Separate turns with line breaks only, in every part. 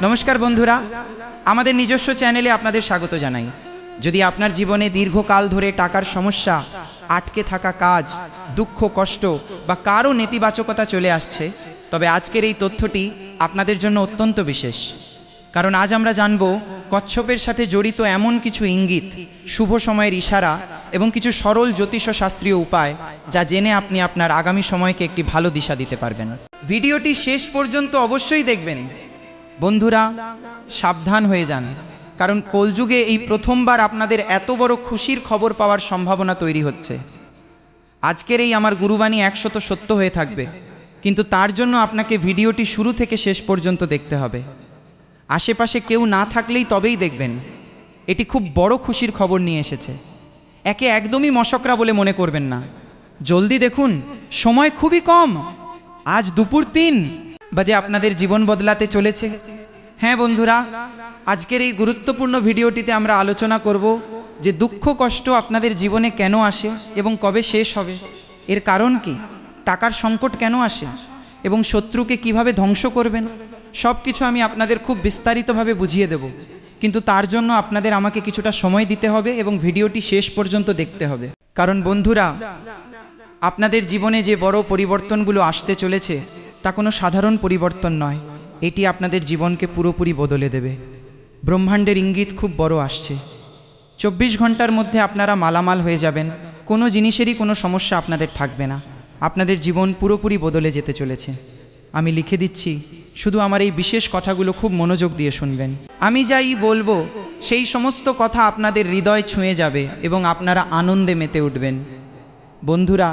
নমস্কার বন্ধুরা, আমাদের নিজস্ব চ্যানেলে আপনাদের স্বাগত জানাই। যদি আপনার জীবনে দীর্ঘকাল ধরে টাকার সমস্যা, আটকে থাকা কাজ, দুঃখ কষ্ট বা কারো নেতিবাচকতা চলে আসছে, তবে আজকের এই তথ্যটি আপনাদের জন্য অত্যন্ত বিশেষ। কারণ আজ আমরা জানব কচ্ছপের সাথে জড়িত এমন কিছু ইঙ্গিত, শুভ সময়ের ইশারা এবং কিছু সরল জ্যোতিষশাস্ত্রীয় উপায়, যা জেনে আপনি আপনার আগামী সময়কে একটি ভালো দিশা দিতে পারবেন। ভিডিওটি শেষ পর্যন্ত অবশ্যই দেখবেন। বন্ধুরা, সাবধান হয়ে যান, কারণ কলযুগে এই প্রথমবার আপনাদের এত বড় খুশির খবর পাওয়ার সম্ভাবনা তৈরি হচ্ছে। আজকের এই আমার গুরুবাণী 100% সত্য হয়ে থাকবে, কিন্তু তার জন্য আপনাকে ভিডিওটি শুরু থেকে শেষ পর্যন্ত দেখতে হবে। আশেপাশে কেউ না থাকলেই তবেই দেখবেন। এটি খুব বড় খুশির খবর নিয়ে এসেছে। একে একদমই মশকরা বলে মনে করবেন না। জলদি দেখুন, সময় খুবই কম। আজ দুপুর 3 বাজে আপনাদের জীবন বদলাতে চলেছে। হ্যাঁ বন্ধুরা, আজকের এই গুরুত্বপূর্ণ ভিডিওটিতে আমরা আলোচনা করব যে দুঃখ কষ্ট আপনাদের জীবনে কেন আসে এবং কবে শেষ হবে, এর কারণ কি, টাকার সংকট কেন আসে এবং শত্রুকে কিভাবে ধ্বংস করবেন। সব কিছু আমি আপনাদের খুব বিস্তারিতভাবে বুঝিয়ে দেব, কিন্তু তার জন্য আপনাদের আমাকে কিছুটা সময় দিতে হবে এবং ভিডিওটি শেষ পর্যন্ত দেখতে হবে। কারণ বন্ধুরা, আপনাদের জীবনে যে বড় পরিবর্তনগুলো আসতে চলেছে তা কোনো সাধারণ পরিবর্তন নয়। এটি আপনাদের জীবনকে পুরোপুরি বদলে দেবে। ব্রহ্মাণ্ডের ইঙ্গিত খুব বড় আসছে। 24 ঘন্টার মধ্যে আপনারা মালামাল হয়ে যাবেন। কোনো জিনিসেরই কোনো সমস্যা আপনাদের থাকবে না। আপনাদের জীবন পুরোপুরি বদলে যেতে চলেছে। আমি লিখে দিচ্ছি, শুধু আমার এই বিশেষ কথাগুলো খুব মনোযোগ দিয়ে শুনবেন। আমি যাই বলবো সেই সমস্ত কথা আপনাদের হৃদয় ছুঁয়ে যাবে এবং আপনারা আনন্দে মেতে উঠবেন। বন্ধুরা,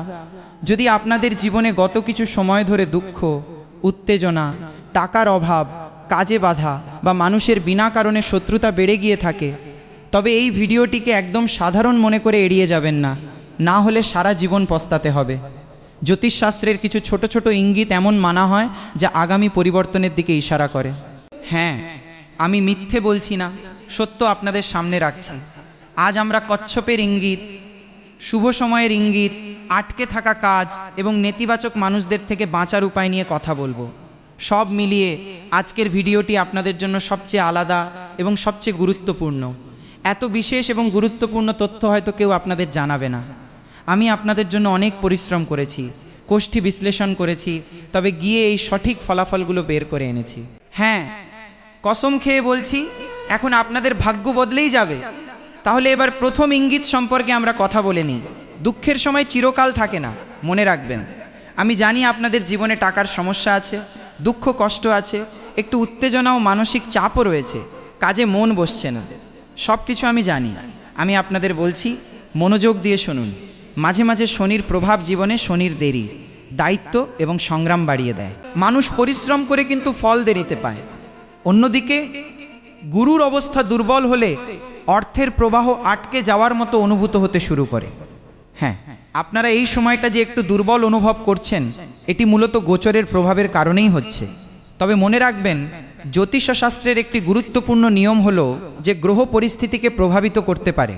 যদি আপনাদের জীবনে গত কিছু সময় ধরে দুঃখ, উত্তেজনা, টাকার অভাব, কাজে বাধা বা মানুষের বিনা কারণে শত্রুতা বেড়ে গিয়ে থাকে, তবে এই ভিডিওটিকে একদম সাধারণ মনে করে এড়িয়ে যাবেন না, না হলে সারা জীবন পস্তাতে হবে। জ্যোতিষশাস্ত্রের কিছু ছোট ছোট ইঙ্গিত এমন মানা হয় যা আগামী পরিবর্তনের দিকে ইশারা করে। হ্যাঁ, আমি মিথ্যে বলছি না, সত্য আপনাদের সামনে রাখছি। আজ আমরা কচ্ছপের ইঙ্গিত, শুভ সময়ের ইঙ্গিত, আটকে থাকা কাজ এবং নেতিবাচক মানুষদের থেকে বাঁচার উপায় নিয়ে কথা বলবো। সব মিলিয়ে আজকের ভিডিওটি আপনাদের জন্য সবচেয়ে আলাদা এবং সবচেয়ে গুরুত্বপূর্ণ। এত বিশেষ এবং গুরুত্বপূর্ণ তথ্য হয়তো কেউ আপনাদের জানাবে না। আমি আপনাদের জন্য অনেক পরিশ্রম করেছি, কোষ্ঠী বিশ্লেষণ করেছি, তবে গিয়ে এই সঠিক ফলাফলগুলো বের করে এনেছি। হ্যাঁ, কসম খেয়ে বলছি, এখন আপনাদের ভাগ্য বদলেই যাবে। তাহলে এবার প্রথম ইঙ্গিত সম্পর্কে আমরা কথা বলে নিই। দুঃখের সময় চিরকাল থাকে না, মনে রাখবেন। আমি জানি আপনাদের জীবনে টাকার সমস্যা আছে, দুঃখ কষ্ট আছে, একটু উত্তেজনা ও মানসিক চাপও রয়েছে, কাজে মন বসছে না। সব কিছু আমি জানি। আমি আপনাদের বলছি, মনোযোগ দিয়ে শুনুন। মাঝে মাঝে শনির প্রভাব জীবনে, শনির দেরি, দায়িত্ব এবং সংগ্রাম বাড়িয়ে দেয়। মানুষ পরিশ্রম করে কিন্তু ফল দেরিতে পায়। অন্যদিকে গুরুর অবস্থা দুর্বল হলে অর্থের প্রবাহ আটকে যাওয়ার মতো অনুভূত হতে শুরু করে। হ্যাঁ, আপনারা এই সময়টা যে একটু দুর্বল অনুভব করছেন, এটি মূলত গোচরের প্রভাবের কারণেই হচ্ছে। তবে মনে রাখবেন, জ্যোতিষশাস্ত্রের একটি গুরুত্বপূর্ণ নিয়ম হলো যে গ্রহ পরিস্থিতিকে প্রভাবিত করতে পারে,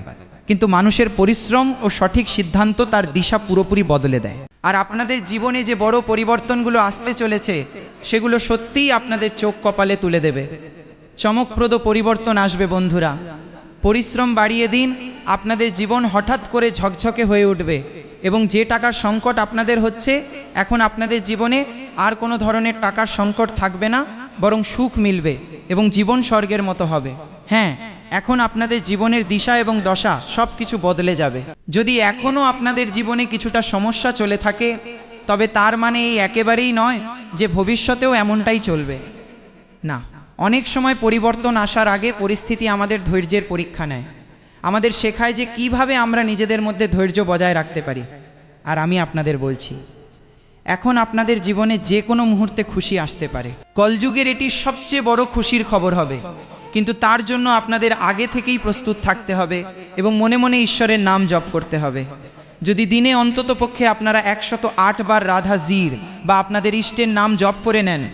কিন্তু মানুষের পরিশ্রম ও সঠিক সিদ্ধান্ত তার দিশা পুরোপুরি বদলে দেয়। আর আপনাদের জীবনে যে বড় পরিবর্তনগুলো আসতে চলেছে, সেগুলো সত্যিই আপনাদের চোখ কপালে তুলে দেবে। চমকপ্রদ পরিবর্তন আসবে বন্ধুরা। পরিশ্রম বাড়িয়ে দিন, আপনাদের জীবন হঠাৎ করে ঝকঝকে হয়ে উঠবে এবং যে টাকার সংকট আপনাদের হচ্ছে, এখন আপনাদের জীবনে আর কোনো ধরনের টাকার সংকট থাকবে না, বরং সুখ মিলবে এবং জীবন স্বর্গের মতো হবে। হ্যাঁ, এখন আপনাদের জীবনের দিশা এবং দশা সব কিছু বদলে যাবে। যদি এখনও আপনাদের জীবনে কিছুটা সমস্যা চলে থাকে, তবে তার মানে এই একেবারেই নয় যে ভবিষ্যতেও এমনটাই চলবে। না, অনেক সময় পরিবর্তন আসার আগে পরিস্থিতি আমাদের ধৈর্যের পরীক্ষা নেয়, আমাদের শেখায় যে কিভাবে আমরা নিজেদের মধ্যে ধৈর্য বজায় রাখতে পারি। আর আমি আপনাদের বলছি, এখন আপনাদের জীবনে যে কোনো মুহূর্তে খুশি আসতে পারে। কলযুগের এটি সবচেয়ে বড় খুশির খবর হবে, কিন্তু তার জন্য আপনাদের আগে থেকেই প্রস্তুত থাকতে হবে এবং মনে মনে ঈশ্বরের নাম জপ করতে হবে। যদি দিনে অন্ততপক্ষে আপনারা 108 বার রাধা জির বা আপনাদের ইষ্টের নাম জপ করে নেন,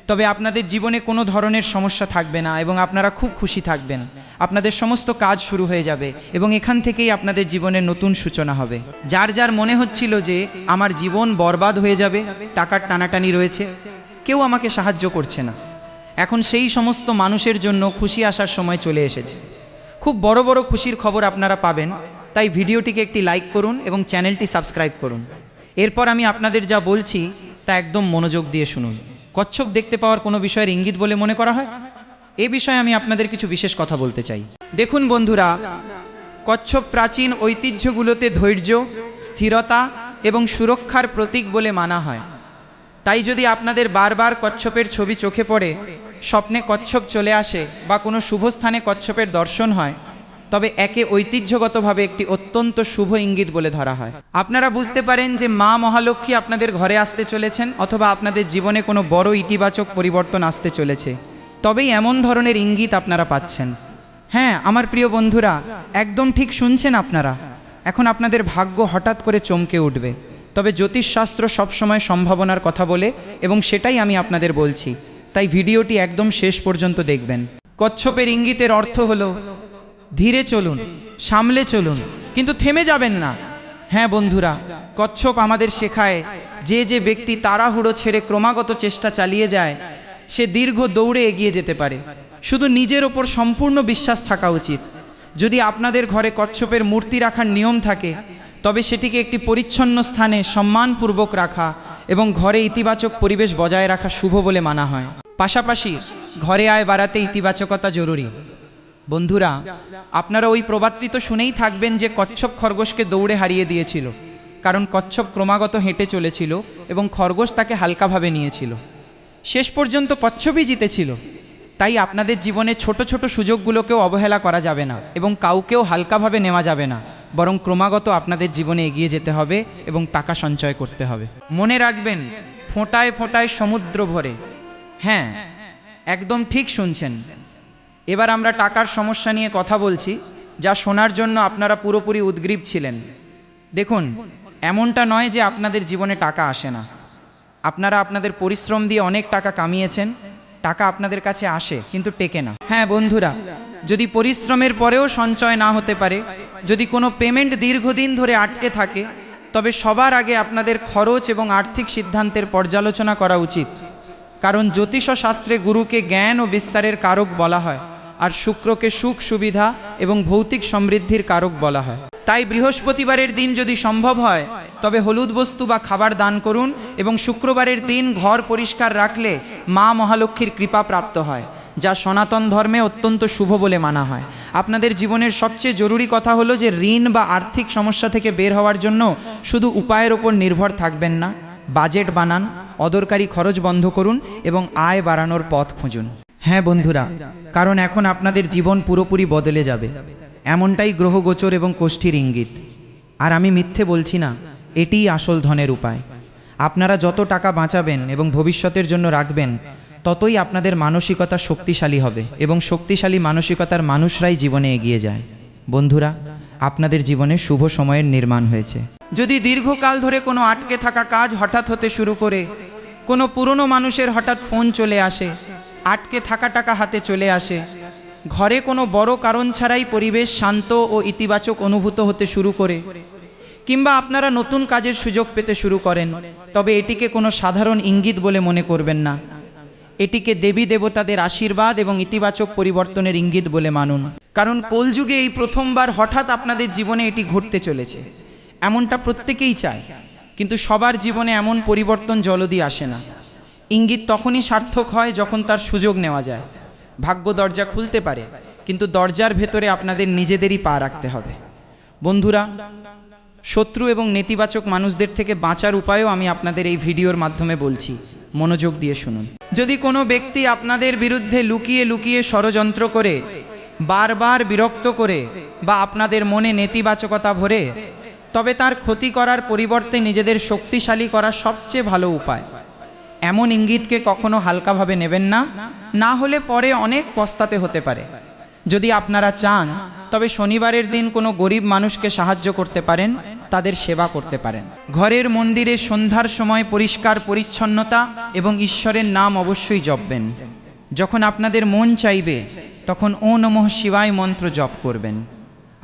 তবে আপনাদের জীবনে কোনো ধরনের সমস্যা থাকবে না এবং আপনারা খুব খুশি থাকবেন। আপনাদের সমস্ত কাজ শুরু হয়ে যাবে এবং এখান থেকেই আপনাদের জীবনের নতুন সূচনা হবে। যার যার মনে হচ্ছিল যে আমার জীবন বরবাদ হয়ে যাবে, টাকার টানাটানি রয়েছে, কেউ আমাকে সাহায্য করছে না, এখন সেই সমস্ত মানুষের জন্য খুশি আসার সময় চলে এসেছে। খুব বড় বড় খুশির খবর আপনারা পাবেন, তাই ভিডিওটিকে একটি লাইক করুন এবং চ্যানেলটি সাবস্ক্রাইব করুন। এরপর আমি আপনাদের যা বলছি তা একদম মনোযোগ দিয়ে শুনুন। কচ্ছপ দেখতে পাওয়ার কোনো বিষয়ের ইঙ্গিত বলে মনে করা হয়? এ বিষয়ে আমি আপনাদের কিছু বিশেষ কথা বলতে চাই। দেখুন বন্ধুরা, কচ্ছপ প্রাচীন ঐতিহ্যগুলোতে ধৈর্য, স্থিরতা এবং সুরক্ষার প্রতীক বলে মানা হয়। তাই যদি আপনাদের বারবার কচ্ছপের ছবি চোখে পড়ে, স্বপ্নে কচ্ছপ চলে আসে বা কোনো শুভ স্থানে কচ্ছপের দর্শন হয়, তবে একে ঐতিহ্যগতভাবে একটি অত্যন্ত শুভ ইঙ্গিত বলে ধরা হয়। আপনারা বুঝতে পারেন যে মা মহালক্ষ্মী আপনাদের ঘরে আসতে চলেছেন, অথবা আপনাদের জীবনে কোনো বড় ইতিবাচক পরিবর্তন আসতে চলেছে, তবেই এমন ধরনের ইঙ্গিত আপনারা পাচ্ছেন। হ্যাঁ আমার প্রিয় বন্ধুরা, একদম ঠিক শুনছেন আপনারা। এখন আপনাদের ভাগ্য হঠাৎ করে চমকে উঠবে। তবে জ্যোতিষশাস্ত্র সবসময় সম্ভাবনার কথা বলে, এবং সেটাই আমি আপনাদের বলছি, তাই ভিডিওটি একদম শেষ পর্যন্ত দেখবেন। কচ্ছপের ইঙ্গিতের অর্থ হলো ধীরে চলুন, সামলে চলুন, কিন্তু থেমে যাবেন না। হ্যাঁ বন্ধুরা, কচ্ছপ আমাদের শেখায় যে ব্যক্তি তাড়াহুড়ো ছেড়ে ক্রমাগত চেষ্টা চালিয়ে যায়, সে দীর্ঘ দৌড়ে এগিয়ে যেতে পারে। শুধু নিজের ওপর সম্পূর্ণ বিশ্বাস থাকা উচিত। যদি আপনাদের ঘরে কচ্ছপের মূর্তি রাখার নিয়ম থাকে, তবে সেটিকে একটি পরিচ্ছন্ন স্থানে সম্মানপূর্বক রাখা এবং ঘরে ইতিবাচক পরিবেশ বজায় রাখা শুভ বলে মানা হয়। পাশাপাশি ঘরে আয় বাড়াতে ইতিবাচকতা জরুরি। বন্ধুরা, আপনারা ওই প্রবাদটি তো শুনেই থাকবেন যে কচ্ছপ খরগোশকে দৌড়ে হারিয়ে দিয়েছিল, কারণ কচ্ছপ ক্রমাগত হেঁটে চলেছিল এবং খরগোশ তাকে হালকাভাবে নিয়েছিল। শেষ পর্যন্ত কচ্ছপই জিতেছিল। তাই আপনাদের জীবনে ছোট ছোট সুযোগগুলোকেও অবহেলা করা যাবে না এবং কাউকেও হালকাভাবে নেওয়া যাবে না, বরং ক্রমাগত আপনাদের জীবনে এগিয়ে যেতে হবে এবং টাকা সঞ্চয় করতে হবে। মনে রাখবেন, ফোঁটায় ফোঁটায় সমুদ্র ভরে। হ্যাঁ, একদম ঠিক শুনছেন। এবার আমরা টাকার সমস্যা নিয়ে কথা বলছি, যা শোনার জন্য আপনারা পুরোপুরি উদ্গ্রীব ছিলেন। দেখুন, এমনটা নয় যে আপনাদের জীবনে টাকা আসে না। আপনারা আপনাদের পরিশ্রম দিয়ে অনেক টাকা কামিয়েছেন, টাকা আপনাদের কাছে আসে কিন্তু টেকে না। হ্যাঁ বন্ধুরা, যদি পরিশ্রমের পরেও সঞ্চয় না হতে পারে, যদি কোনো পেমেন্ট দীর্ঘদিন ধরে আটকে থাকে, তবে সবার আগে আপনাদের খরচ এবং আর্থিক সিদ্ধান্তের পর্যালোচনা করা উচিত। কারণ জ্যোতিষ শাস্ত্রে গুরুকে জ্ঞান ও বিস্তারের কারক বলা হয়, আর শুক্রকে সুখ সুবিধা এবং ভৌতিক সমৃদ্ধির কারক বলা হয়। তাই বৃহস্পতিবারের দিন যদি সম্ভব হয়, তবে হলুদ বস্তু বা খাবার দান করুন, এবং শুক্রবারের দিন ঘর পরিষ্কার রাখলে মা মহালক্ষ্মীর কৃপা প্রাপ্ত হয়, যা সনাতন ধর্মে অত্যন্ত শুভ বলে মানা হয়। আপনাদের জীবনের সবচেয়ে জরুরি কথা হলো যে ঋণ বা আর্থিক সমস্যা থেকে বের হওয়ার জন্য শুধু উপায়ের ওপর নির্ভর থাকবেন না, বাজেট বানান, অদরকারি খরচ বন্ধ করুন এবং আয় বাড়ানোর পথ খুঁজুন। হ্যাঁ বন্ধুরা, কারণ এখন আপনাদের জীবন পুরোপুরি বদলে যাবে, এমনটাই গ্রহগোচর এবং কোষ্ঠীর ইঙ্গিত। আর আমি মিথ্যে বলছি না, এটিই আসল ধনের উপায়। আপনারা যত টাকা বাঁচাবেন এবং ভবিষ্যতের জন্য রাখবেন, ততই আপনাদের মানসিকতা শক্তিশালী হবে, এবং শক্তিশালী মানসিকতার মানুষরাই জীবনে এগিয়ে যায়। বন্ধুরা, আপনাদের জীবনে শুভ সময়ের নির্মাণ হয়েছে। যদি দীর্ঘকাল ধরে কোনো আটকে থাকা কাজ হঠাৎ হতে শুরু করে, কোনো পুরনো মানুষের হঠাৎ ফোন চলে আসে, আটকে থাকা টাকা হাতে চলে আসে, ঘরে কোনো বড় কারণ ছাড়াই পরিবেশ শান্ত ও ইতিবাচক অনুভূত হতে শুরু করে, কিংবা আপনারা নতুন কাজের সুযোগ পেতে শুরু করেন, তবে এটিকে কোনো সাধারণ ইঙ্গিত বলে মনে করবেন না। এটিকে দেবী দেবতাদের আশীর্বাদ এবং ইতিবাচক পরিবর্তনের ইঙ্গিত বলে মানুন। কারণ কলযুগে এই প্রথমবার হঠাৎ আপনাদের জীবনে এটি ঘটতে চলেছে। এমনটা প্রত্যেকেই চায়, কিন্তু সবার জীবনে এমন পরিবর্তন জলদি আসে না। ইঙ্গিত তখনই সার্থক হয় যখন তার সুযোগ নেওয়া যায়। ভাগ্য দরজা খুলতে পারে, কিন্তু দরজার ভেতরে আপনাদের নিজেদেরই পা রাখতে হবে। বন্ধুরা, শত্রু এবং নেতিবাচক মানুষদের থেকে বাঁচার উপায়ও আমি আপনাদের এই ভিডিওর মাধ্যমে বলছি, মনোযোগ দিয়ে শুনুন। যদি কোনো ব্যক্তি আপনাদের বিরুদ্ধে লুকিয়ে লুকিয়ে ষড়যন্ত্র করে, বারবার বিরক্ত করে, বা আপনাদের মনে নেতিবাচকতা ভরে, তবে তার ক্ষতি করার পরিবর্তে নিজেদের শক্তিশালী করা সবচেয়ে ভালো উপায়। এমন ইঙ্গিতকে কখনো হালকাভাবে নেবেন না, না হলে পরে অনেক পস্তাতে হতে পারে। যদি আপনারা চান, তবে শনিবারের দিন কোনো গরিব মানুষকে সাহায্য করতে পারেন, তাদের সেবা করতে পারেন। ঘরের মন্দিরে সন্ধ্যার সময় পরিষ্কার পরিচ্ছন্নতা এবং ঈশ্বরের নাম অবশ্যই জপবেন। যখন আপনাদের মন চাইবে, তখন ও নমঃ শিবায় মন্ত্র জপ করবেন।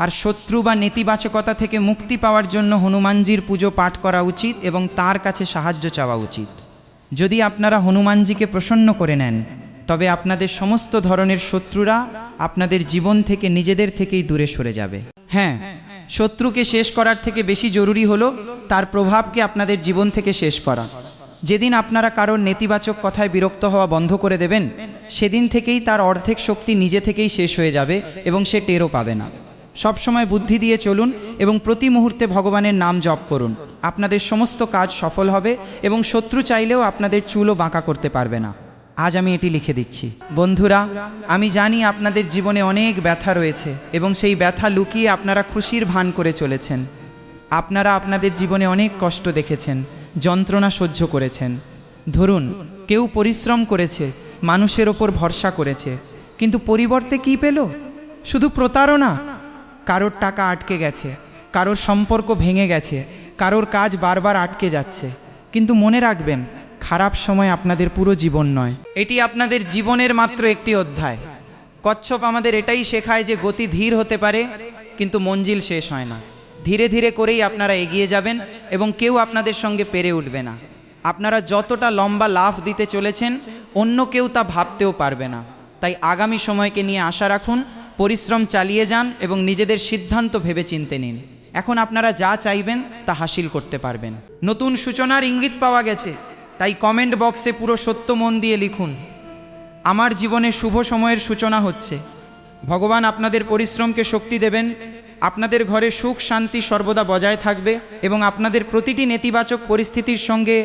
আর শত্রু বা নেতিবাচকতা থেকে মুক্তি পাওয়ার জন্য হনুমানজির পুজো পাঠ করা উচিত এবং তার কাছে সাহায্য চাওয়া উচিত। যদি আপনারা হনুমানজিকে প্রসন্ন করে নেন, তবে আপনাদের সমস্ত ধরনের শত্রুরা আপনাদের জীবন থেকে নিজেদের থেকেই দূরে সরে যাবে। হ্যাঁ, শত্রুকে শেষ করার থেকে বেশি জরুরি হলো তার প্রভাবকে আপনাদের জীবন থেকে শেষ করা। যেদিন আপনারা কারোর নেতিবাচক কথায় বিরক্ত হওয়া বন্ধ করে দেবেন, সেদিন থেকেই তার অর্ধেক শক্তি নিজে থেকেই শেষ হয়ে যাবে এবং সে টেরও পাবে না। সবসময় বুদ্ধি দিয়ে চলুন এবং প্রতি মুহূর্তে ভগবানের নাম জপ করুন। আপনাদের সমস্ত কাজ সফল হবে এবং শত্রু চাইলেও আপনাদের চুলও বাঁকা করতে পারবে না। আজ আমি এটি লিখে দিচ্ছি। বন্ধুরা, আমি জানি আপনাদের জীবনে অনেক ব্যথা রয়েছে এবং সেই ব্যথা লুকিয়ে আপনারা খুশির ভান করে চলেছেন। আপনারা আপনাদের জীবনে অনেক কষ্ট দেখেছেন, যন্ত্রণা সহ্য করেছেন। ধরুন, কেউ পরিশ্রম করেছে, মানুষের ওপর ভরসা করেছে, কিন্তু পরিবর্তে কি পেল? শুধু প্রতারণা। কারোর টাকা আটকে গেছে, কারোর সম্পর্ক ভেঙে গেছে, কারোর কাজ বারবার আটকে যাচ্ছে। কিন্তু মনে রাখবেন, খারাপ সময় আপনাদের পুরো জীবন নয়, এটি আপনাদের জীবনের মাত্র একটি অধ্যায়। কচ্ছপ আমাদের এটাই শেখায় যে গতি ধীর হতে পারে, কিন্তু মঞ্জিল শেষ হয় না। ধীরে ধীরে করেই আপনারা এগিয়ে যাবেন এবং কেউ আপনাদের সঙ্গে পেরে উঠবে না। আপনারা যতটা লম্বা লাফ দিতে চলেছেন, অন্য কেউ তা ভাবতেও পারবে না। তাই আগামী সময়কে নিয়ে আশা রাখুন, পরিশ্রম চালিয়ে যান এবং নিজেদের সিদ্ধান্ত ভেবে চিনতে নিন। এখন আপনারা যা চাইবেন তা হাসিল করতে পারবেন। নতুন সূচনার ইঙ্গিত পাওয়া গেছে, তাই কমেন্ট বক্সে পুরো সত্য মন দিয়ে লিখুন, আমার জীবনে শুভ সময়ের সূচনা হচ্ছে। ভগবান আপনাদের পরিশ্রমকে শক্তি দেবেন, আপনাদের ঘরে সুখ শান্তি সর্বদা বজায় থাকবে এবং আপনাদের প্রতিটি নেতিবাচক পরিস্থিতির সঙ্গে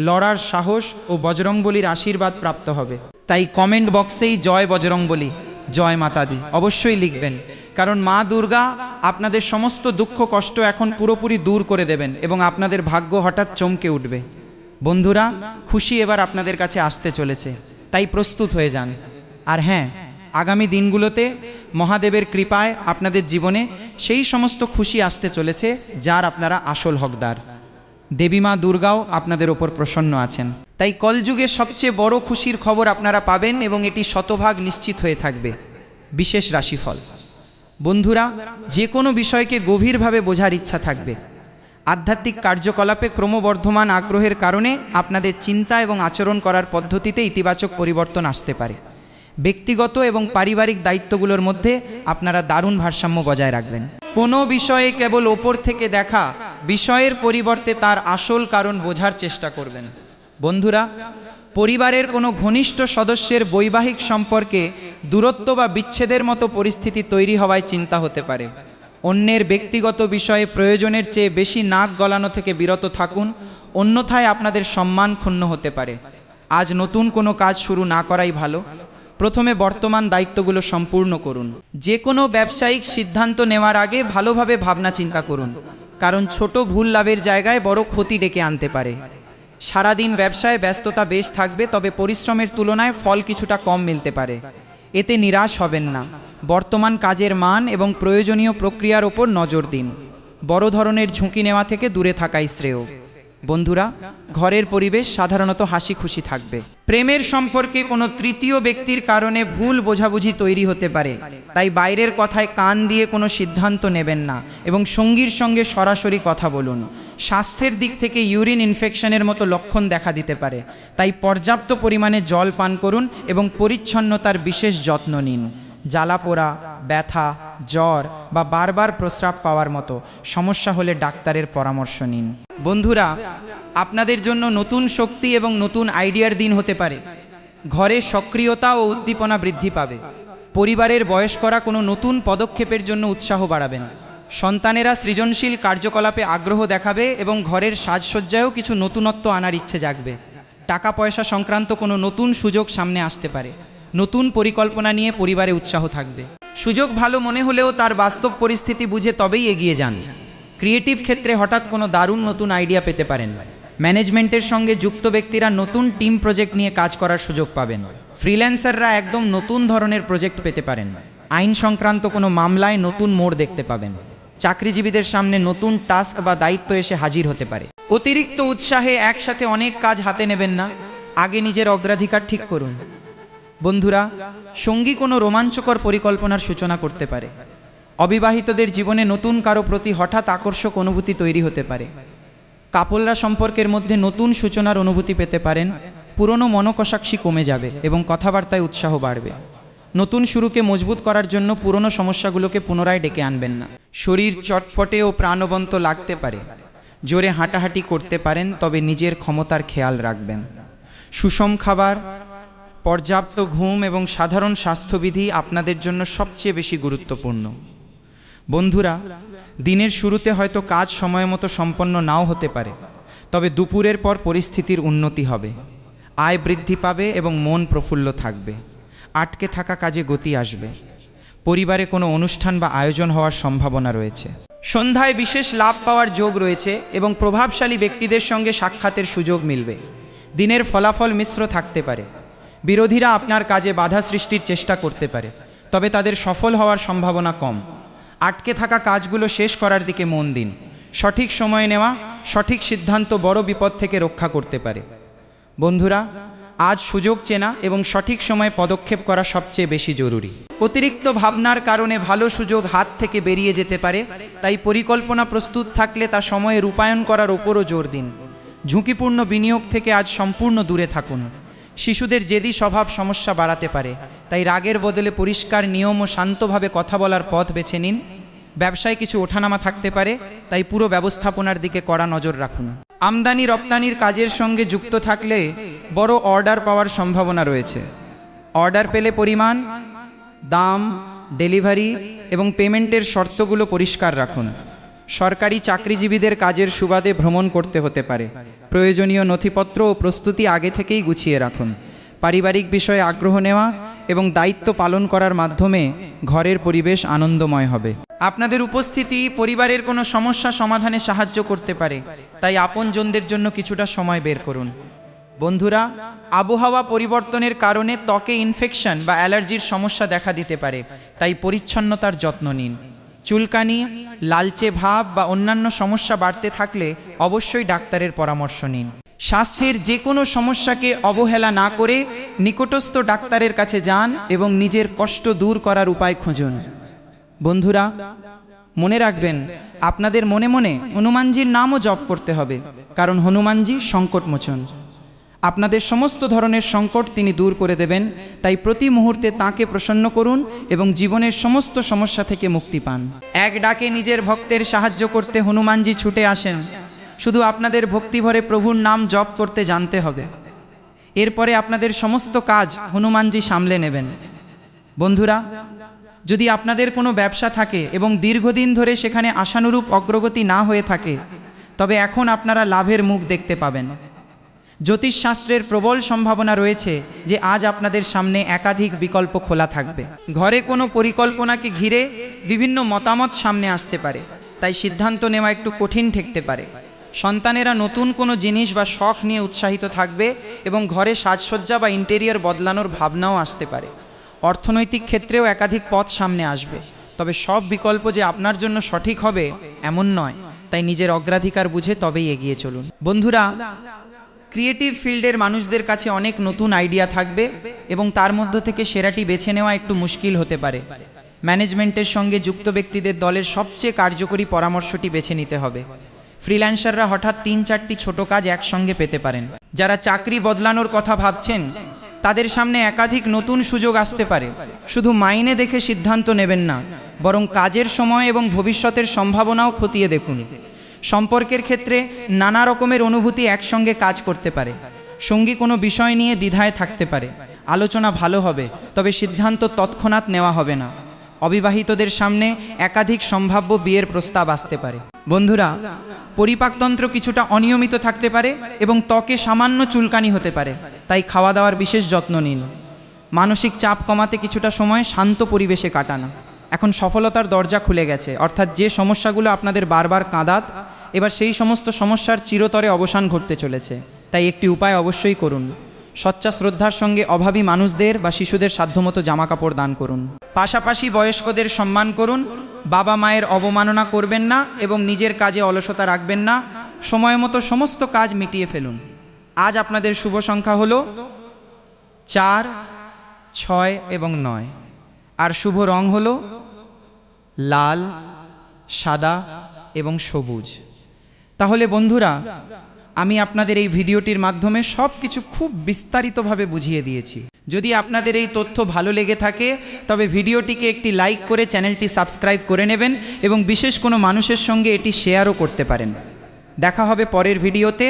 লড়ার সাহস ও বজরংবলীর আশীর্বাদ প্রাপ্ত হবে। তাই কমেন্ট বক্সেই জয় বজরংবলী, জয় মাতা দি অবশ্যই লিখবেন, কারণ মা দুর্গা আপনাদের সমস্ত দুঃখ কষ্ট এখন পুরোপুরি দূর করে দেবেন এবং আপনাদের ভাগ্য হঠাৎ চমকে উঠবে। বন্ধুরা, খুশি এবার আপনাদের কাছে আসতে চলেছে, তাই প্রস্তুত হয়ে যান। আর হ্যাঁ, আগামী দিনগুলোতে মহাদেবের কৃপায় আপনাদের জীবনে সেই সমস্ত খুশি আসতে চলেছে যার আপনারা আসল হকদার। দেবী মা দুর্গাও আপনাদের ওপর প্রসন্ন আছেন। তাই কলযুগে সবচেয়ে বড় খুশির খবর আপনারা পাবেন এবং এটি শতভাগ নিশ্চিত হয়ে থাকবে। বিশেষ রাশিফল। বন্ধুরা, যে কোনো বিষয়কে গভীরভাবে বোঝার ইচ্ছা থাকবে। আধ্যাত্মিক কার্যকলাপে ক্রমবর্ধমান আগ্রহের কারণে আপনাদের চিন্তা এবং আচরণ করার পদ্ধতিতে ইতিবাচক পরিবর্তন আসতে পারে। ব্যক্তিগত এবং পারিবারিক দায়িত্বগুলোর মধ্যে আপনারা দারুণ ভারসাম্য বজায় রাখবেন। কোনো বিষয়ে কেবল ওপর থেকে দেখা বিষয়ের পরিবর্তে তার আসল কারণ বোঝার চেষ্টা করবেন। বন্ধুরা, পরিবারের কোনো ঘনিষ্ঠ সদস্যের বৈবাহিক সম্পর্কে দূরত্ব বা বিচ্ছেদের মতো পরিস্থিতি তৈরি হওয়ায় চিন্তা হতে পারে। অন্যের ব্যক্তিগত বিষয়ে প্রয়োজনের চেয়ে বেশি নাক গলানো থেকে বিরত থাকুন, অন্যথায় আপনাদের সম্মান ক্ষুণ্ণ হতে পারে। আজ নতুন কোনো কাজ শুরু না করাই ভালো। প্রথমে বর্তমান দায়িত্বগুলো সম্পূর্ণ করুন। যে কোনো ব্যবসায়িক সিদ্ধান্ত নেওয়ার আগে ভালোভাবে ভাবনা চিন্তা করুন, কারণ ছোট ভুল লাভের জায়গায় বড় ক্ষতি ডেকে আনতে পারে। সারাদিন ব্যবসায় ব্যস্ততা বেশ থাকবে, তবে পরিশ্রমের তুলনায় ফল কিছুটা কম মিলতে পারে। এতে নিরাশ হবেন না। বর্তমান কাজের মান এবং প্রয়োজনীয় প্রক্রিয়ার ওপর নজর দিন। বড় ধরনের ঝুঁকি নেওয়া থেকে দূরে থাকাই শ্রেয়। বন্ধুরা, ঘরের পরিবেশ সাধারণত হাসি খুশি থাকবে। প্রেমের সম্পর্কে কোনো তৃতীয় ব্যক্তির কারণে ভুল বোঝাবুঝি তৈরি হতে পারে, তাই বাইরের কথায় কান দিয়ে কোনো সিদ্ধান্ত নেবেন না এবং সঙ্গীর সঙ্গে সরাসরি কথা বলুন। স্বাস্থ্যের দিক থেকে ইউরিন ইনফেকশনের মতো লক্ষণ দেখা দিতে পারে, তাই পর্যাপ্ত পরিমাণে জল পান করুন এবং পরিচ্ছন্নতার বিশেষ যত্ন নিন। জ্বালাপোড়া, ব্যথা, জ্বর বা বারবার প্রস্রাব পাওয়ার মতো সমস্যা হলে ডাক্তারের পরামর্শ নিন। বন্ধুরা, আপনাদের জন্য নতুন শক্তি এবং নতুন আইডিয়ার দিন হতে পারে। ঘরে সক্রিয়তা ও উদ্দীপনা বৃদ্ধি পাবে। পরিবারের বয়স্করা কোনো নতুন পদক্ষেপের জন্য উৎসাহ বাড়াবেন। সন্তানেরা সৃজনশীল কার্যকলাপে আগ্রহ দেখাবে এবং ঘরের সাজসজ্জায়ও কিছু নতুনত্ব আনার ইচ্ছে জাগবে। টাকা পয়সা সংক্রান্ত কোনো নতুন সুযোগ সামনে আসতে পারে। নতুন পরিকল্পনা নিয়ে পরিবারে উৎসাহ থাকবে। সুযোগ ভালো মনে হলেও তার বাস্তব পরিস্থিতি বুঝে তবেই এগিয়ে যান। ক্রিয়েটিভ ক্ষেত্রে হঠাৎ কোনো দারুণ নতুন আইডিয়া পেতে পারেন। ম্যানেজমেন্টের সঙ্গে যুক্ত ব্যক্তিরা নতুন টিম প্রজেক্ট নিয়ে কাজ করার সুযোগ পাবেন। ফ্রিল্যান্সাররা একদম নতুন ধরনের প্রজেক্ট পেতে পারেন। আইন সংক্রান্ত কোনো মামলায় নতুন মোড় দেখতে পাবেন। চাকরিজীবীদের সামনে নতুন টাস্ক বা দায়িত্ব এসে হাজির হতে পারে। অতিরিক্ত উৎসাহে একসাথে অনেক কাজ হাতে নেবেন না, আগে নিজের অগ্রাধিকার ঠিক করুন। বন্ধুরা, সঙ্গী কোনো রোমাঞ্চকর পরিকল্পনার সূচনা করতে পারে। অবিবাহিতদের জীবনে নতুন কারো প্রতি হঠাৎ আকর্ষক অনুভূতি তৈরি হতে পারে। কাপলরা সম্পর্কের মধ্যে নতুন সূচনার অনুভূতি পেতে পারেন। পুরনো মনোকষাক্ষী কমে যাবে এবং কথাবার্তায় উৎসাহ বাড়বে। নতুন শুরুকে মজবুত করার জন্য পুরনো সমস্যাগুলোকে পুনরায় ডেকে আনবেন না। শরীর চটপটে ও প্রাণবন্ত লাগতে পারে, জোরে হাঁটাহাঁটি করতে পারেন, তবে নিজের ক্ষমতার খেয়াল রাখবেন। সুষম খাবার, পর্যাপ্ত ঘুম এবং সাধারণ স্বাস্থ্যবিধি আপনাদের জন্য সবচেয়ে বেশি গুরুত্বপূর্ণ। বন্ধুরা, দিনের শুরুতে হয়তো কাজ সময় মতো সম্পন্ন নাও হতে পারে, তবে দুপুরের পর পরিস্থিতির উন্নতি হবে, আয় বৃদ্ধি পাবে এবং মন প্রফুল্ল থাকবে। আটকে থাকা কাজে গতি আসবে। পরিবারে কোনো অনুষ্ঠান বা আয়োজন হওয়ার সম্ভাবনা রয়েছে। সন্ধ্যায় বিশেষ লাভ পাওয়ার যোগ রয়েছে এবং প্রভাবশালী ব্যক্তিদের সঙ্গে সাক্ষাতের সুযোগ মিলবে। দিনের ফলাফল মিশ্র থাকতে পারে। বিরোধীরা আপনার কাজে বাধা সৃষ্টির চেষ্টা করতে পারে, তবে তাদের সফল হওয়ার সম্ভাবনা কম। আটকে থাকা কাজগুলো শেষ করার দিকে মন দিন। সঠিক সময় নেওয়া, সঠিক সিদ্ধান্ত বড় বিপদ থেকে রক্ষা করতে পারে। বন্ধুরা, আজ সুযোগ চেনা এবং সঠিক সময়ে পদক্ষেপ করা সবচেয়ে বেশি জরুরি। অতিরিক্ত ভাবনার কারণে ভালো সুযোগ হাত থেকে বেরিয়ে যেতে পারে, তাই পরিকল্পনা প্রস্তুত থাকলে তা সময়ে রূপায়ণ করার ওপরও জোর দিন। ঝুঁকিপূর্ণ বিনিয়োগ থেকে আজ সম্পূর্ণ দূরে থাকুন। শিশুদের জেদি স্বভাব সমস্যা বাড়াতে পারে, তাই রাগের বদলে পরিষ্কার নিয়ম ও শান্তভাবে কথা বলার পথ বেছে নিন। ব্যবসায় কিছু ওঠানামা থাকতে পারে, তাই পুরো ব্যবস্থাপনার দিকে কড়া নজর রাখুন। আমদানি রপ্তানির কাজের সঙ্গে যুক্ত থাকলে বড় অর্ডার পাওয়ার সম্ভাবনা রয়েছে। অর্ডার পেলে পরিমাণ, দাম, ডেলিভারি এবং পেমেন্টের শর্তগুলো পরিষ্কার রাখুন। সরকারি চাকরিজীবীদের কাজের সুবাদে ভ্রমণ করতে হতে পারে। প্রয়োজনীয় নথিপত্র ও প্রস্তুতি আগে থেকেই গুছিয়ে রাখুন। পারিবারিক বিষয়ে আগ্রহ নেওয়া এবং দায়িত্ব পালন করার মাধ্যমে ঘরের পরিবেশ আনন্দময় হবে। আপনাদের উপস্থিতি পরিবারের কোনো সমস্যা সমাধানে সাহায্য করতে পারে, তাই আপনজনদের জন্য কিছুটা সময় বের করুন। বন্ধুরা, আবহাওয়া পরিবর্তনের কারণে ত্বকে ইনফেকশন বা অ্যালার্জির সমস্যা দেখা দিতে পারে, তাই পরিচ্ছন্নতার যত্ন নিন। চুলকানি, লালচে ভাব বা অন্যান্য সমস্যা বাড়তে থাকলে অবশ্যই ডাক্তারের পরামর্শ নিন। স্বাস্থ্যের যে কোনো সমস্যাকে অবহেলা না করে নিকটস্থ ডাক্তারের কাছে যান এবং নিজের কষ্ট দূর করার উপায় খুঁজুন। বন্ধুরা, মনে রাখবেন, আপনাদের মনে মনে হনুমানজির নামও জপ করতে হবে, কারণ হনুমানজি সংকটমোচন। আপনাদের সমস্ত ধরনের সংকট তিনি দূর করে দেবেন, তাই প্রতি মুহূর্তে তাঁকে প্রসন্ন করুন এবং জীবনের সমস্ত সমস্যা থেকে মুক্তি পান। এক ডাকে নিজের ভক্তের সাহায্য করতে হনুমানজি ছুটে আসেন। শুধু আপনাদের ভক্তিভরে প্রভুর নাম জপ করতে জানতে হবে। এরপরে আপনাদের সমস্ত কাজ হনুমানজি সামলে নেবেন। বন্ধুরা, যদি আপনাদের কোনো ব্যবসা থাকে এবং দীর্ঘদিন ধরে সেখানে আশানুরূপ অগ্রগতি না হয়ে থাকে, তবে এখন আপনারা লাভের মুখ দেখতে পাবেন। জ্যোতিষশাস্ত্রের প্রবল সম্ভাবনা রয়েছে যে আজ আপনাদের সামনে একাধিক বিকল্প খোলা থাকবে। ঘরে কোনো পরিকল্পনাকে ঘিরে বিভিন্ন মতামত সামনে আসতে পারে, তাই সিদ্ধান্ত নেওয়া একটু কঠিন ঠেকতে পারে। সন্তানেরা নতুন কোনো জিনিস বা শখ নিয়ে উৎসাহিত থাকবে এবং ঘরে সাজসজ্জা বা ইন্টেরিয়র বদলানোর ভাবনাও আসতে পারে। অর্থনৈতিক ক্ষেত্রেও একাধিক পথ সামনে আসবে, তবে সব বিকল্প যে আপনার জন্য সঠিক হবে এমন নয়, তাই নিজের অগ্রাধিকার বুঝে তবেই এগিয়ে চলুন। বন্ধুরা, ক্রিয়েটিভ ফিল্ডের মানুষদের কাছে অনেক নতুন আইডিয়া থাকবে এবং তার মধ্য থেকে সেরাটি বেছে নেওয়া একটু মুশকিল হতে পারে। ম্যানেজমেন্টের সঙ্গে যুক্ত ব্যক্তিদের দলের সবচেয়ে কার্যকরী পরামর্শটি বেছে নিতে হবে। ফ্রিল্যান্সাররা হঠাৎ ৩-৪টি ছোট কাজ একসঙ্গে পেতে পারেন। যারা চাকরি বদলানোর কথা ভাবছেন, তাদের সামনে একাধিক নতুন সুযোগ আসতে পারে। শুধু মাইনে দেখে সিদ্ধান্ত নেবেন না, বরং কাজের সময় এবং ভবিষ্যতের সম্ভাবনাও খতিয়ে দেখুন। সম্পর্কের ক্ষেত্রে নানা রকমের অনুভূতি একসঙ্গে কাজ করতে পারে। সঙ্গী কোনো বিষয় নিয়ে দ্বিধায় থাকতে পারে। আলোচনা ভালো হবে, তবে সিদ্ধান্ত তৎক্ষণাৎ নেওয়া হবে না। অবিবাহিতদের সামনে একাধিক সম্ভাব্য বিয়ের প্রস্তাব আসতে পারে। বন্ধুরা, পরিপাকতন্ত্র কিছুটা অনিয়মিত থাকতে পারে এবং ত্বকে সামান্য চুলকানি হতে পারে, তাই খাওয়া দাওয়ার বিশেষ যত্ন নিন। মানসিক চাপ কমাতে কিছুটা সময় শান্ত পরিবেশে কাটানো। এখন সফলতার দরজা খুলে গেছে, অর্থাৎ যে সমস্যাগুলো আপনাদের বারবার কাঁদাত, এবার সেই সমস্ত সমস্যার চিরতরে অবসান ঘটতে চলেছে। তাই একটি উপায় অবশ্যই করুন। সচ্চা শ্রদ্ধার সঙ্গে অভাবী মানুষদের বা শিশুদের সাধ্যমতো জামাকাপড় দান করুন। পাশাপাশি বয়স্কদের সম্মান করুন। বাবা মায়ের অবমাননা করবেন না এবং নিজের কাজে অলসতা রাখবেন না। সময় মতো সমস্ত কাজ মিটিয়ে ফেলুন। আজ আপনাদের শুভ সংখ্যা হলো 4, 6 এবং 9, আর শুভ রং হলো লাল, সাদা এবং সবুজ। তাহলে বন্ধুরা, আমি আপনাদের এই ভিডিওটির মাধ্যমে সব কিছু খুব বিস্তারিতভাবে বুঝিয়ে দিয়েছি। যদি আপনাদের এই তথ্য ভালো লেগে থাকে তবে ভিডিওটিকে একটি লাইক করে চ্যানেলটি সাবস্ক্রাইব করে নেবেন এবং বিশেষ কোনো মানুষের সঙ্গে এটি শেয়ারও করতে পারেন। দেখা হবে পরের ভিডিওতে।